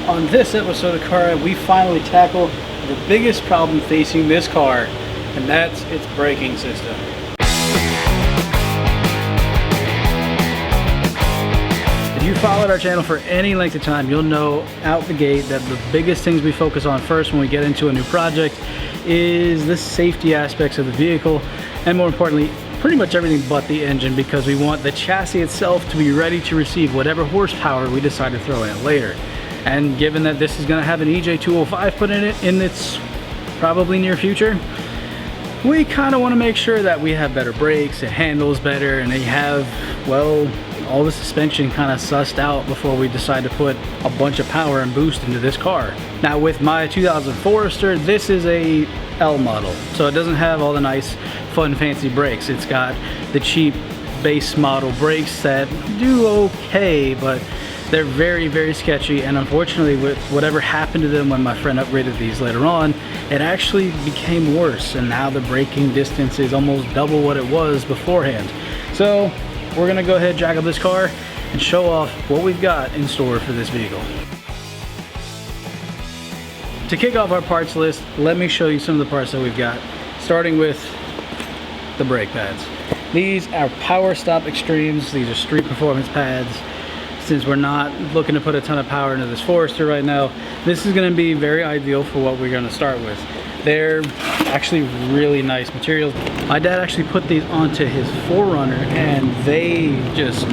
On this episode of Car Rant, we finally tackle the biggest problem facing this car, and that's its braking system. If you followed our channel for any length of time, you'll know out the gate that the biggest things we focus on first when we get into a new project is the safety aspects of the vehicle, and more importantly, pretty much everything but the engine, because we want the chassis itself to be ready to receive whatever horsepower we decide to throw in it later. And given that this is going to have an EJ205 put in it in its probably near future, we kind of want to make sure that we have better brakes, it handles better, and they have, well, all the suspension kind of sussed out before we decide to put a bunch of power and boost into this car. Now with my 2000 Forester, this is a L model, so it doesn't have all the nice fun fancy brakes. It's got the cheap base model brakes that do okay, but they're very, very sketchy, and unfortunately with whatever happened to them when my friend upgraded these later on, it actually became worse, and now the braking distance is almost double what it was beforehand. So we're gonna go ahead and jack up this car and show off what we've got in store for this vehicle. To kick off our parts list, let me show you some of the parts that we've got, starting with the brake pads. These are Power Stop Extremes. These are street performance pads. Since we're not looking to put a ton of power into this Forester right now, this is going to be very ideal for what we're going to start with. They're actually really nice materials. My dad actually put these onto his 4Runner, and they just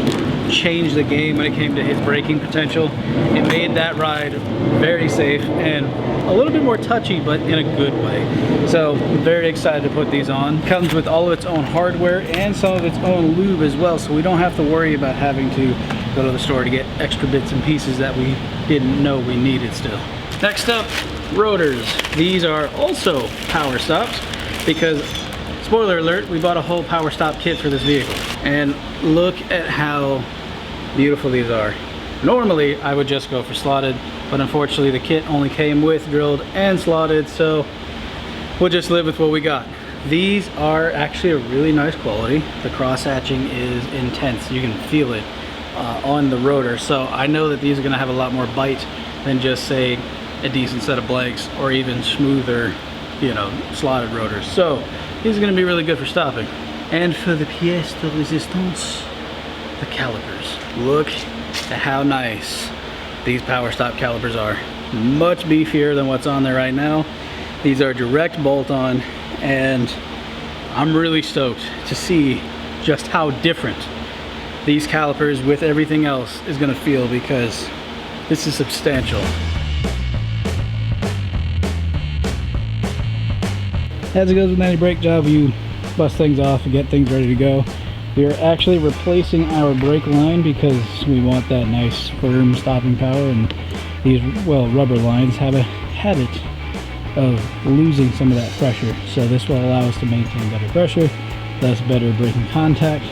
changed the game when it came to his braking potential. It made that ride very safe and a little bit more touchy, but in a good way. So I'm very excited to put these on. Comes with all of its own hardware and some of its own lube as well, so we don't have to worry about having to go to the store to get extra bits and pieces that we didn't know we needed still. Next up, rotors. These are also Power Stops because, spoiler alert, we bought a whole Power Stop kit for this vehicle. And look at how beautiful these are. Normally I would just go for slotted, but unfortunately the kit only came with drilled and slotted, so we'll just live with what we got. These are actually a really nice quality. The cross hatching is intense. You can feel it on the rotor, so I know that these are going to have a lot more bite than just, say, a decent set of blanks or even smoother, you know, slotted rotors. So these are going to be really good for stopping. And for the pièce de résistance, the calipers. Look at how nice these Power Stop calipers are. Much beefier than what's on there right now. These are direct bolt-on, and I'm really stoked to see just how different these calipers with everything else is going to feel, because this is substantial. As it goes with any brake job, you bust things off and get things ready to go. We are actually replacing our brake line because we want that nice firm stopping power, and these, well, rubber lines have a habit of losing some of that pressure, so this will allow us to maintain better pressure, thus better braking contact.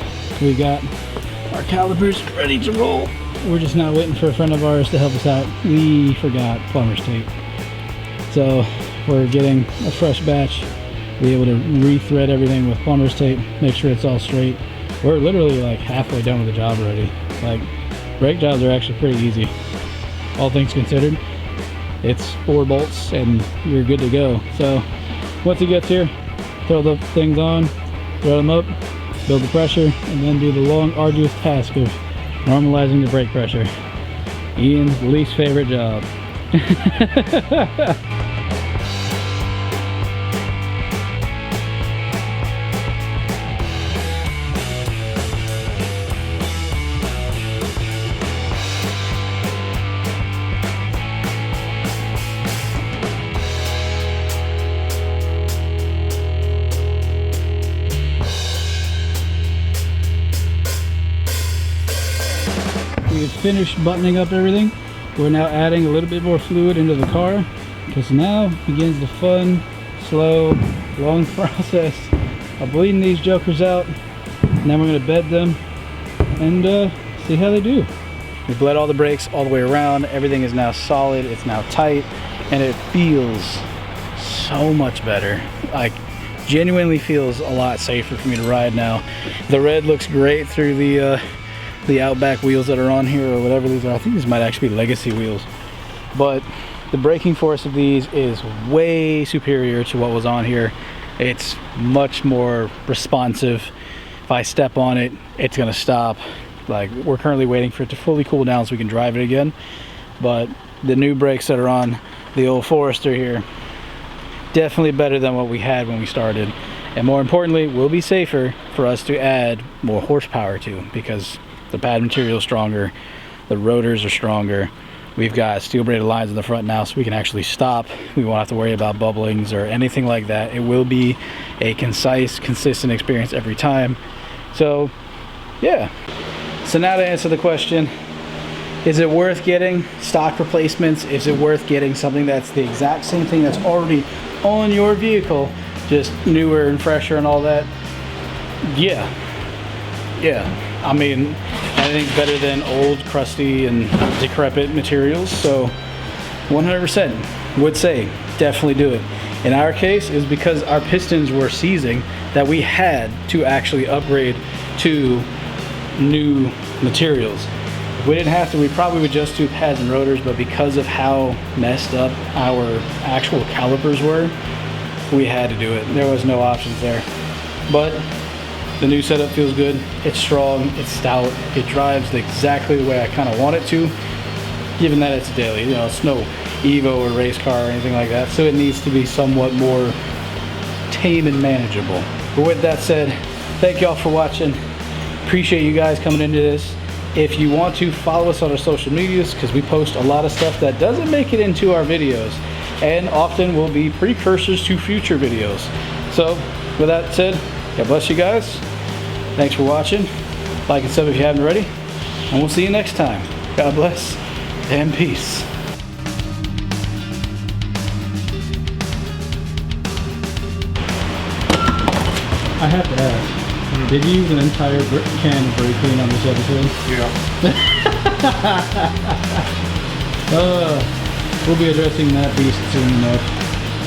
We got our calipers ready to roll. We're just now waiting for a friend of ours to help us out. We forgot plumber's tape, so we're getting a fresh batch, be able to re-thread everything with plumber's tape, make sure it's all straight. We're literally like halfway done with the job already. Like, brake jobs are actually pretty easy, all things considered. It's 4 bolts and you're good to go. So once it gets here, throw the things on, throw them up, build the pressure, and then do the long, arduous task of normalizing the brake pressure. Ian's least favorite job. We have finished buttoning up everything. We're now adding a little bit more fluid into the car, because now begins the fun, slow, long process of bleeding these jokers out, and then we're going to bed them and see how they do. We bled all the brakes all the way around. Everything is now solid, it's now tight, and it feels so much better. Like, genuinely feels a lot safer for me to ride now. The red looks great through the Outback wheels that are on here, or whatever these are. I think these might actually be legacy wheels. but the braking force of these is way superior to what was on here. It's much more responsive. If I step on it, it's gonna stop. Like, we're currently waiting for it to fully cool down so we can drive it again. But the new brakes that are on the old Forester here, definitely better than what we had when we started. And more importantly, will be safer for us to add more horsepower to, because the pad material is stronger, the rotors are stronger. We've got steel braided lines in the front now, so we can actually stop. We won't have to worry about bubblings or anything like that. It will be a concise, consistent experience every time. So yeah. So now to answer the question, is it worth getting stock replacements? Is it worth getting something that's the exact same thing that's already on your vehicle, just newer and fresher and all that? Yeah. I mean, I think better than old, crusty, and decrepit materials. So 100% would say definitely do it. In our case, is because our pistons were seizing that we had to actually upgrade to new materials. If we didn't have to, we probably would just do pads and rotors, but because of how messed up our actual calipers were, we had to do it. There was no options there. But the new setup feels good. It's strong, it's stout, it drives exactly the way I kind of want it to, given that it's a daily. You know, it's no Evo or race car or anything like that, so it needs to be somewhat more tame and manageable. But with that said, thank y'all for watching. Appreciate you guys coming into this. If you want to, follow us on our social medias, because we post a lot of stuff that doesn't make it into our videos and often will be precursors to future videos. So with that said, God bless you guys. Thanks for watching. Like and sub if you haven't already. And we'll see you next time. God bless and peace. I have to ask, did you use an entire can of brake clean on this episode? Yeah. We'll be addressing that beast soon enough.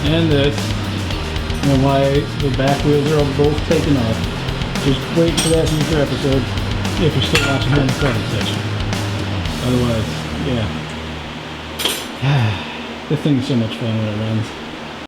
And this. And why the back wheels are both taken off. Just wait for that future episode if you're still watching here in the credit section. Otherwise, yeah. This thing is so much fun when it runs.